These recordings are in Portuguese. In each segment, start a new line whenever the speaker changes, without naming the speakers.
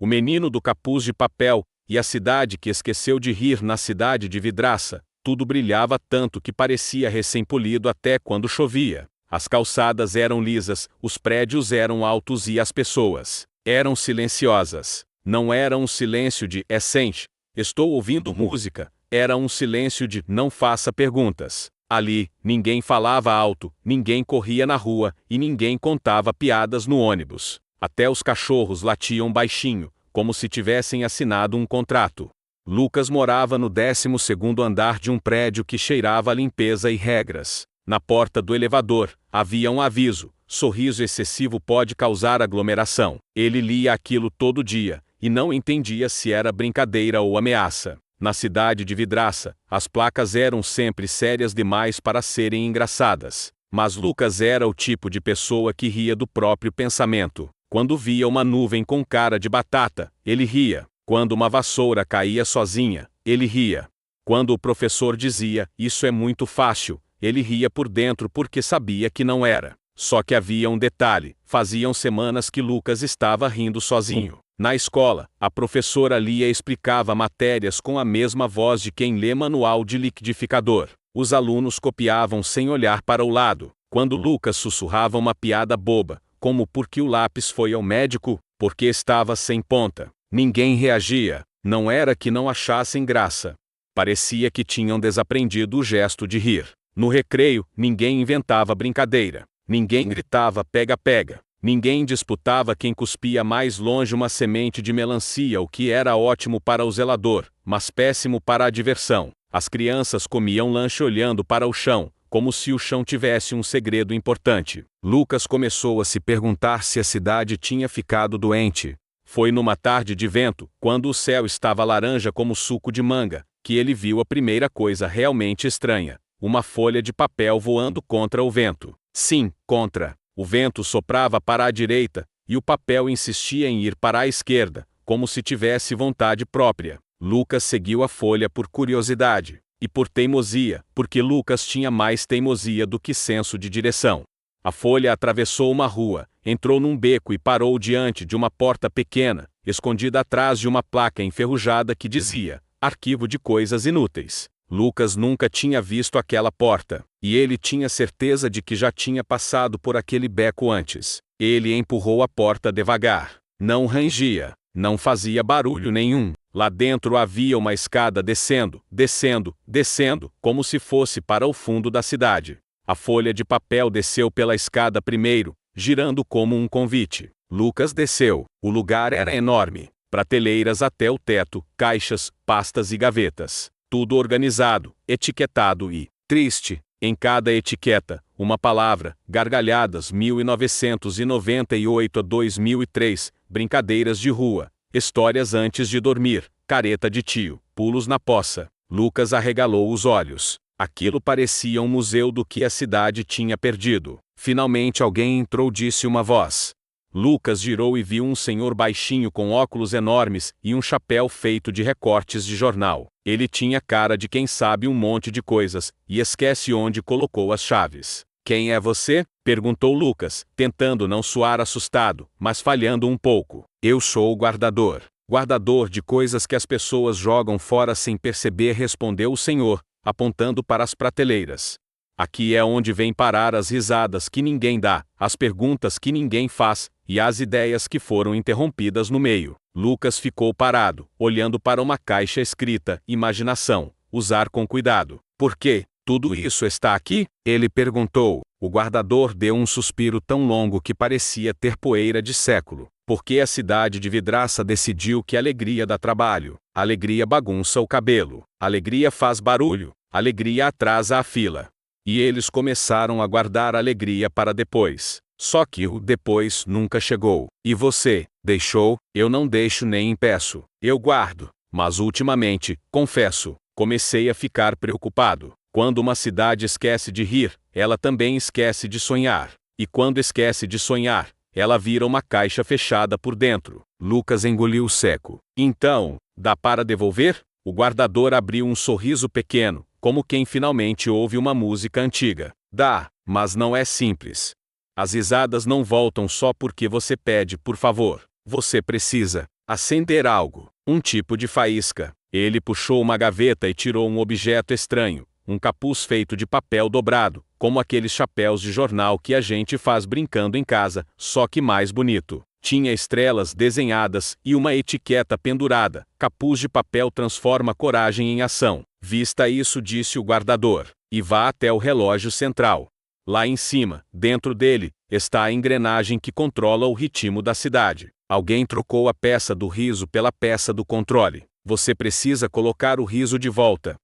O menino do capuz de papel, e a cidade que esqueceu de rir na cidade de vidraça, tudo brilhava tanto que parecia recém-polido até quando chovia. As calçadas eram lisas, os prédios eram altos e as pessoas eram silenciosas. Não era um silêncio de "é sente, estou ouvindo música", era um silêncio de "não faça perguntas". Ali, ninguém falava alto, ninguém corria na rua e ninguém contava piadas no ônibus. Até os cachorros latiam baixinho, como se tivessem assinado um contrato. Lucas morava no 12º andar de um prédio que cheirava a limpeza e regras. Na porta do elevador, havia um aviso: sorriso excessivo pode causar aglomeração. Ele lia aquilo todo dia, e não entendia se era brincadeira ou ameaça. Na cidade de vidraça, as placas eram sempre sérias demais para serem engraçadas. Mas Lucas era o tipo de pessoa que ria do próprio pensamento. Quando via uma nuvem com cara de batata, ele ria. Quando uma vassoura caía sozinha, ele ria. Quando o professor dizia, "isso é muito fácil", ele ria por dentro porque sabia que não era. Só que havia um detalhe: faziam semanas que Lucas estava rindo sozinho. Na escola, a professora lia e explicava matérias com a mesma voz de quem lê manual de liquidificador. Os alunos copiavam sem olhar para o lado. Quando Lucas sussurrava uma piada boba, como "por que o lápis foi ao médico?", porque estava sem ponta, ninguém reagia. Não era que não achassem graça. Parecia que tinham desaprendido o gesto de rir. No recreio, ninguém inventava brincadeira. Ninguém gritava "pega-pega". Ninguém disputava quem cuspia mais longe uma semente de melancia, o que era ótimo para o zelador, mas péssimo para a diversão. As crianças comiam lanche olhando para o chão, como se o chão tivesse um segredo importante. Lucas começou a se perguntar se a cidade tinha ficado doente. Foi numa tarde de vento, quando o céu estava laranja como suco de manga, que ele viu a primeira coisa realmente estranha: uma folha de papel voando contra o vento. Sim, contra. O vento soprava para a direita, e o papel insistia em ir para a esquerda, como se tivesse vontade própria. Lucas seguiu a folha por curiosidade, e por teimosia, porque Lucas tinha mais teimosia do que senso de direção. A folha atravessou uma rua, entrou num beco e parou diante de uma porta pequena, escondida atrás de uma placa enferrujada que dizia: "Arquivo de coisas inúteis". Lucas nunca tinha visto aquela porta, e ele tinha certeza de que já tinha passado por aquele beco antes. Ele empurrou a porta devagar. Não rangia, não fazia barulho nenhum. Lá dentro havia uma escada descendo, descendo, descendo, como se fosse para o fundo da cidade. A folha de papel desceu pela escada primeiro, girando como um convite. Lucas desceu. O lugar era enorme. Prateleiras até o teto, caixas, pastas e gavetas. Tudo organizado, etiquetado e triste. Em cada etiqueta, uma palavra: gargalhadas 1998 a 2003, brincadeiras de rua, histórias antes de dormir, careta de tio, pulos na poça. Lucas arregalou os olhos. Aquilo parecia um museu do que a cidade tinha perdido. Finalmente alguém entrou, disse uma voz. Lucas girou e viu um senhor baixinho com óculos enormes e um chapéu feito de recortes de jornal. Ele tinha cara de quem sabe um monte de coisas, e esquece onde colocou as chaves. "Quem é você?", perguntou Lucas, tentando não soar assustado, mas falhando um pouco. "Eu sou o guardador. Guardador de coisas que as pessoas jogam fora sem perceber", respondeu o senhor, apontando para as prateleiras. "Aqui é onde vêm parar as risadas que ninguém dá, as perguntas que ninguém faz, e as ideias que foram interrompidas no meio." Lucas ficou parado, olhando para uma caixa escrita: "Imaginação, usar com cuidado". "Por quê? Tudo isso está aqui?", ele perguntou. O guardador deu um suspiro tão longo que parecia ter poeira de século. "Porque a cidade de vidraça decidiu que alegria dá trabalho, alegria bagunça o cabelo, alegria faz barulho, alegria atrasa a fila." E eles começaram a guardar a alegria para depois. Só que o depois nunca chegou. "E você, deixou?", "Eu não deixo nem impeço. Eu guardo. Mas ultimamente, confesso, comecei a ficar preocupado. Quando uma cidade esquece de rir, ela também esquece de sonhar. E quando esquece de sonhar, ela vira uma caixa fechada por dentro." Lucas engoliu seco. "Então, dá para devolver?" O guardador abriu um sorriso pequeno, como quem finalmente ouve uma música antiga. "Dá, mas não é simples. As risadas não voltam só porque você pede por favor. Você precisa Acender algo. Um tipo de faísca. Ele puxou uma gaveta e tirou um objeto estranho. Um capuz feito de papel dobrado, como aqueles chapéus de jornal que a gente faz brincando em casa, só que mais bonito. Tinha estrelas desenhadas e uma etiqueta pendurada. Capuz de papel transforma coragem em ação. Vista isso, disse o guardador, e vá até o relógio central. Lá em cima, dentro dele, está a engrenagem que controla o ritmo da cidade. Alguém trocou a peça do riso pela peça do controle. Você precisa colocar o riso de volta.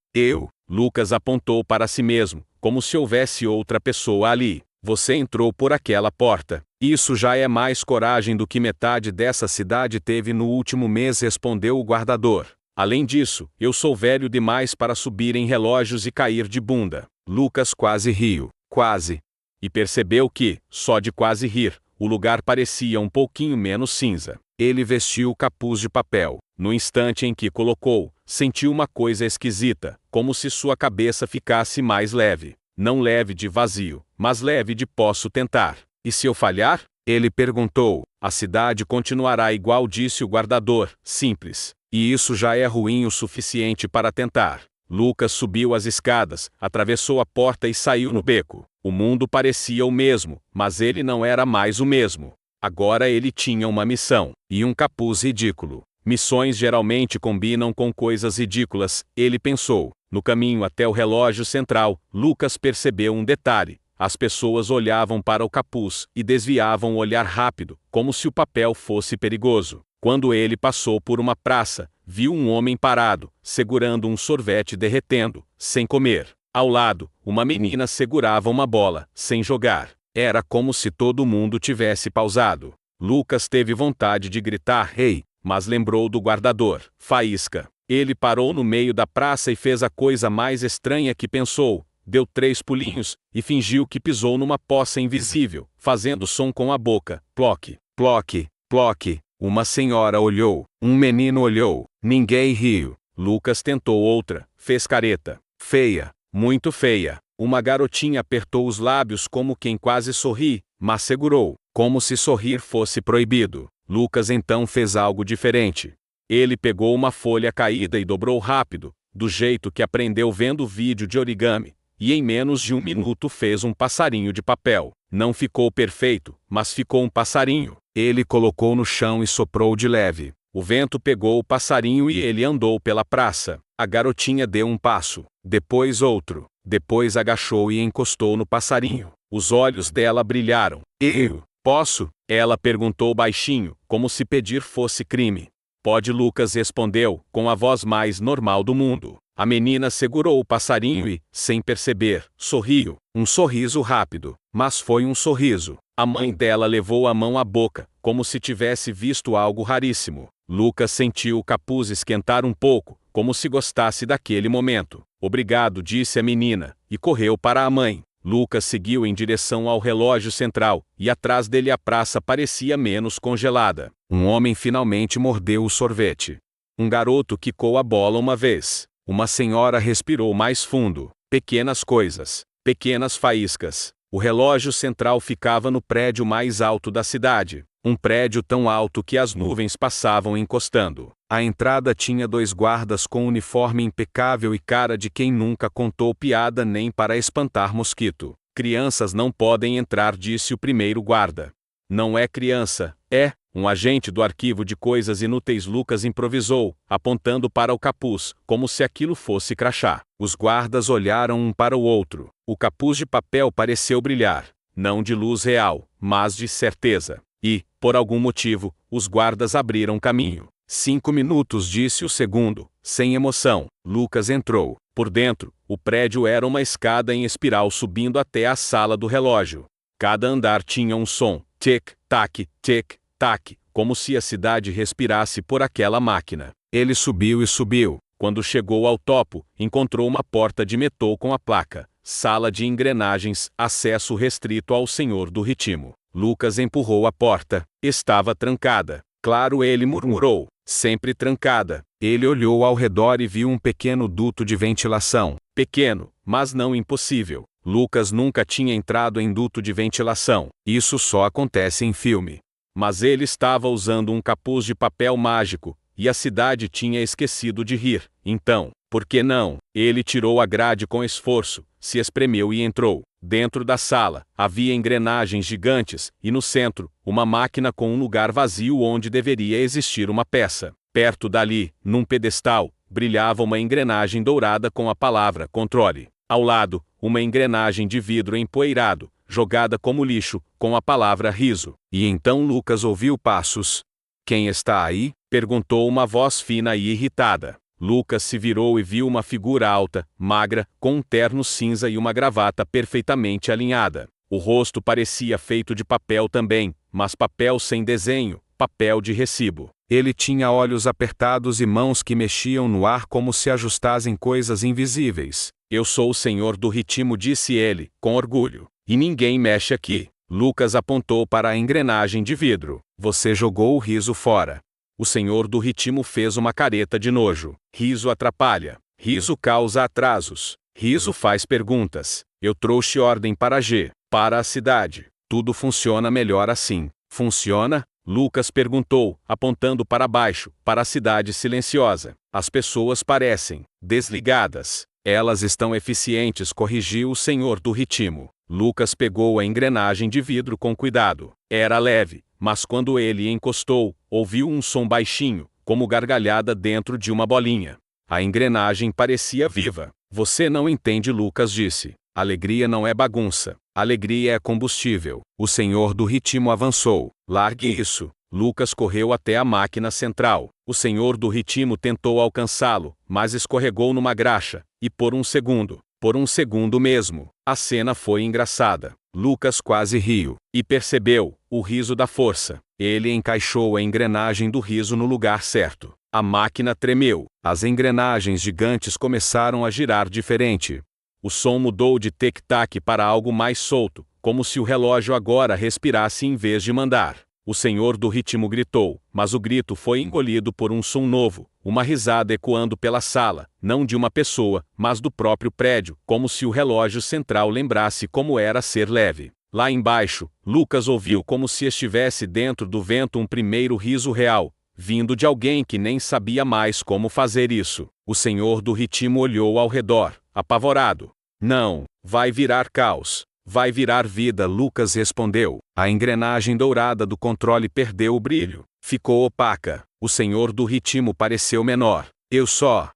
Lucas apontou para si mesmo, como se houvesse outra pessoa ali. Você entrou por aquela porta. Isso já é mais coragem do que metade dessa cidade teve no último mês, respondeu o guardador. Além disso, eu sou velho demais para subir em relógios e cair de bunda. Lucas quase riu. Quase. E percebeu que, só de quase rir, o lugar parecia um pouquinho menos cinza. Ele vestiu o capuz de papel. No instante em que colocou, sentiu uma coisa esquisita, como se sua cabeça ficasse mais leve. Não leve de vazio, mas leve de posso tentar. E se eu falhar? Ele perguntou. A cidade continuará igual, disse o guardador, simples. E isso já é ruim o suficiente para tentar. Lucas subiu as escadas, atravessou a porta e saiu no beco. O mundo parecia o mesmo, mas ele não era mais o mesmo. Agora ele tinha uma missão, e um capuz ridículo. Missões geralmente combinam com coisas ridículas, ele pensou. No caminho até o relógio central, Lucas percebeu um detalhe. As pessoas olhavam para o capuz e desviavam o olhar rápido, como se o papel fosse perigoso. Quando ele passou por uma praça, viu um homem parado, segurando um sorvete derretendo, sem comer. Ao lado, uma menina segurava uma bola, sem jogar. Era como se todo mundo tivesse pausado. Lucas teve vontade de gritar "Ei!", mas lembrou do guardador, faísca. Ele parou no meio da praça e fez a coisa mais estranha que pensou. Deu 3 pulinhos, e fingiu que pisou numa poça invisível, fazendo som com a boca. Ploque, ploque, ploque. Uma senhora olhou, um menino olhou, ninguém riu. Lucas tentou outra, fez careta. Feia, muito feia. Uma garotinha apertou os lábios como quem quase sorri, mas segurou, como se sorrir fosse proibido. Lucas então fez algo diferente. Ele pegou uma folha caída e dobrou rápido, do jeito que aprendeu vendo vídeo de origami, e em menos de 1 minuto fez um passarinho de papel. Não ficou perfeito, mas ficou um passarinho. Ele colocou no chão e soprou de leve. O vento pegou o passarinho e ele andou pela praça. A garotinha deu um passo, depois outro, depois agachou e encostou no passarinho. Os olhos dela brilharam. Eu posso? Ela perguntou baixinho, como se pedir fosse crime. Pode, Lucas respondeu, com a voz mais normal do mundo. A menina segurou o passarinho e, sem perceber, sorriu. Um sorriso rápido, mas foi um sorriso. A mãe dela levou a mão à boca, como se tivesse visto algo raríssimo. Lucas sentiu o capuz esquentar um pouco, como se gostasse daquele momento. Obrigado, disse a menina, e correu para a mãe. Lucas seguiu em direção ao relógio central, e atrás dele a praça parecia menos congelada. Um homem finalmente mordeu o sorvete. Um garoto quicou a bola uma vez. Uma senhora respirou mais fundo. Pequenas coisas. Pequenas faíscas. O relógio central ficava no prédio mais alto da cidade. Um prédio tão alto que as nuvens passavam encostando. A entrada tinha 2 guardas com uniforme impecável e cara de quem nunca contou piada nem para espantar mosquito. Crianças não podem entrar, disse o primeiro guarda. Não é criança, é um agente do arquivo de coisas inúteis. Lucas improvisou, apontando para o capuz, como se aquilo fosse crachá. Os guardas olharam um para o outro. O capuz de papel pareceu brilhar, não de luz real, mas de certeza. E, por algum motivo, os guardas abriram caminho. 5 minutos, disse o segundo, sem emoção. Lucas entrou. Por dentro, o prédio era uma escada em espiral subindo até a sala do relógio. Cada andar tinha um som, tic-tac, tic-tac, como se a cidade respirasse por aquela máquina. Ele subiu e subiu. Quando chegou ao topo, encontrou uma porta de metal com a placa Sala de engrenagens, acesso restrito ao senhor do ritmo. Lucas empurrou a porta. Estava trancada. Claro, ele murmurou. Sempre trancada. Ele olhou ao redor e viu um pequeno duto de ventilação. Pequeno, mas não impossível. Lucas nunca tinha entrado em duto de ventilação. Isso só acontece em filme. mas ele estava usando um capuz de papel mágico, e a cidade tinha esquecido de rir. Então, por que não? Ele tirou a grade com esforço, se espremeu e entrou. Dentro da sala, havia engrenagens gigantes, e no centro, uma máquina com um lugar vazio onde deveria existir uma peça. Perto dali, num pedestal, brilhava uma engrenagem dourada com a palavra controle. Ao lado, uma engrenagem de vidro empoeirado, jogada como lixo, com a palavra riso. E então Lucas ouviu passos. "Quem está aí?" perguntou uma voz fina e irritada. Lucas se virou e viu uma figura alta, magra, com um terno cinza e uma gravata perfeitamente alinhada. O rosto parecia feito de papel também, mas papel sem desenho, papel de recibo. Ele tinha olhos apertados e mãos que mexiam no ar como se ajustassem coisas invisíveis. "Eu sou o senhor do ritmo", disse ele, com orgulho. "E ninguém mexe aqui." Lucas apontou para a engrenagem de vidro. "Você jogou o riso fora." O senhor do ritmo fez uma careta de nojo. "Riso atrapalha. Riso causa atrasos. Riso faz perguntas. Eu trouxe ordem para G, para a cidade. Tudo funciona melhor assim." "Funciona?" Lucas perguntou, apontando para baixo, para a cidade silenciosa. "As pessoas parecem desligadas." "Elas estão eficientes", corrigiu o senhor do ritmo. Lucas pegou a engrenagem de vidro com cuidado. Era leve, mas quando ele encostou, ouviu um som baixinho, como gargalhada dentro de uma bolinha. A engrenagem parecia viva. "Você não entende", Lucas disse. "Alegria não é bagunça. Alegria é combustível." O senhor do ritmo avançou. "Largue isso." Lucas correu até a máquina central. O senhor do ritmo tentou alcançá-lo, mas escorregou numa graxa, e por um segundo mesmo, a cena foi engraçada. Lucas quase riu, e percebeu o riso da força. Ele encaixou a engrenagem do riso no lugar certo. A máquina tremeu. As engrenagens gigantes começaram a girar diferente. O som mudou de tic-tac para algo mais solto, como se o relógio agora respirasse em vez de mandar. O senhor do ritmo gritou, mas o grito foi engolido por um som novo, uma risada ecoando pela sala, não de uma pessoa, mas do próprio prédio, como se o relógio central lembrasse como era ser leve. Lá embaixo, Lucas ouviu como se estivesse dentro do vento um primeiro riso real, vindo de alguém que nem sabia mais como fazer isso. O senhor do ritmo olhou ao redor, apavorado. "Não, vai virar caos. Vai virar vida", Lucas respondeu. A engrenagem dourada do controle perdeu o brilho. Ficou opaca. O senhor do ritmo pareceu menor. Eu só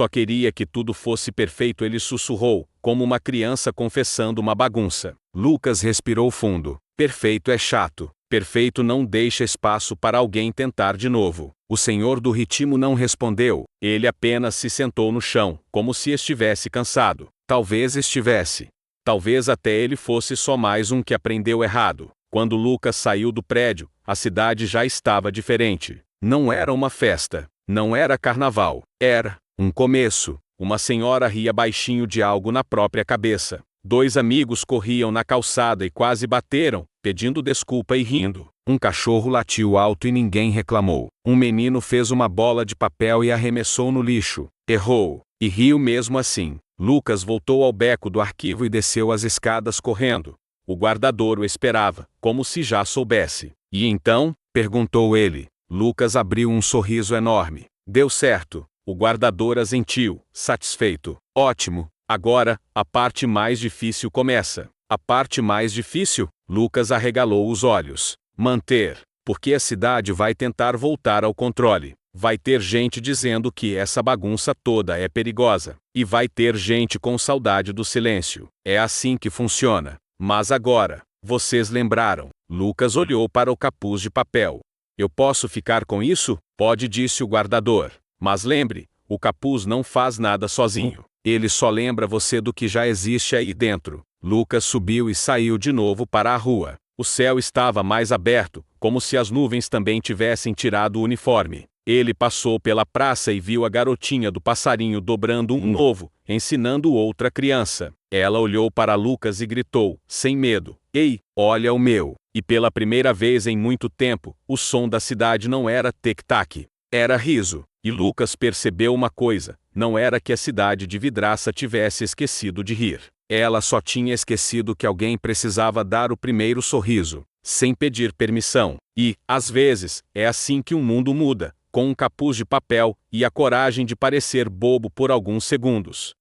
queria que tudo fosse perfeito", ele sussurrou, como uma criança confessando uma bagunça. Lucas respirou fundo. "Perfeito é chato. Perfeito não deixa espaço para alguém tentar de novo." O senhor do ritmo não respondeu. Ele apenas se sentou no chão, como se estivesse cansado. Talvez estivesse. Talvez até ele fosse só mais um que aprendeu errado. Quando Lucas saiu do prédio, a cidade já estava diferente. Não era uma festa. Não era carnaval. Era um começo. Uma senhora ria baixinho de algo na própria cabeça. Dois amigos corriam na calçada e quase bateram, pedindo desculpa e rindo. Um cachorro latiu alto e ninguém reclamou. Um menino fez uma bola de papel e arremessou no lixo. Errou. E riu mesmo assim. Lucas voltou ao beco do arquivo e desceu as escadas correndo. O guardador o esperava, como se já soubesse. "E então?" perguntou ele. Lucas abriu um sorriso enorme. "Deu certo." O guardador assentiu, satisfeito. "Ótimo. Agora, a parte mais difícil começa." "A parte mais difícil?" Lucas arregalou os olhos. "Manter. Porque a cidade vai tentar voltar ao controle. Vai ter gente dizendo que essa bagunça toda é perigosa. E vai ter gente com saudade do silêncio. É assim que funciona. Mas agora, vocês lembraram." Lucas olhou para o capuz de papel. "Eu posso ficar com isso?" "Pode", disse o guardador. "Mas lembre, o capuz não faz nada sozinho. Ele só lembra você do que já existe aí dentro." Lucas subiu e saiu de novo para a rua. O céu estava mais aberto, como se as nuvens também tivessem tirado o uniforme. Ele passou pela praça e viu a garotinha do passarinho dobrando um novo, ensinando outra criança. Ela olhou para Lucas e gritou, sem medo: "Ei, olha o meu!" E pela primeira vez em muito tempo, o som da cidade não era tic-tac. Era riso. E Lucas percebeu uma coisa: não era que a cidade de vidraça tivesse esquecido de rir. Ela só tinha esquecido que alguém precisava dar o primeiro sorriso. sem pedir permissão. E, às vezes, é assim que o mundo muda, com um capuz de papel e a coragem de parecer bobo por alguns segundos.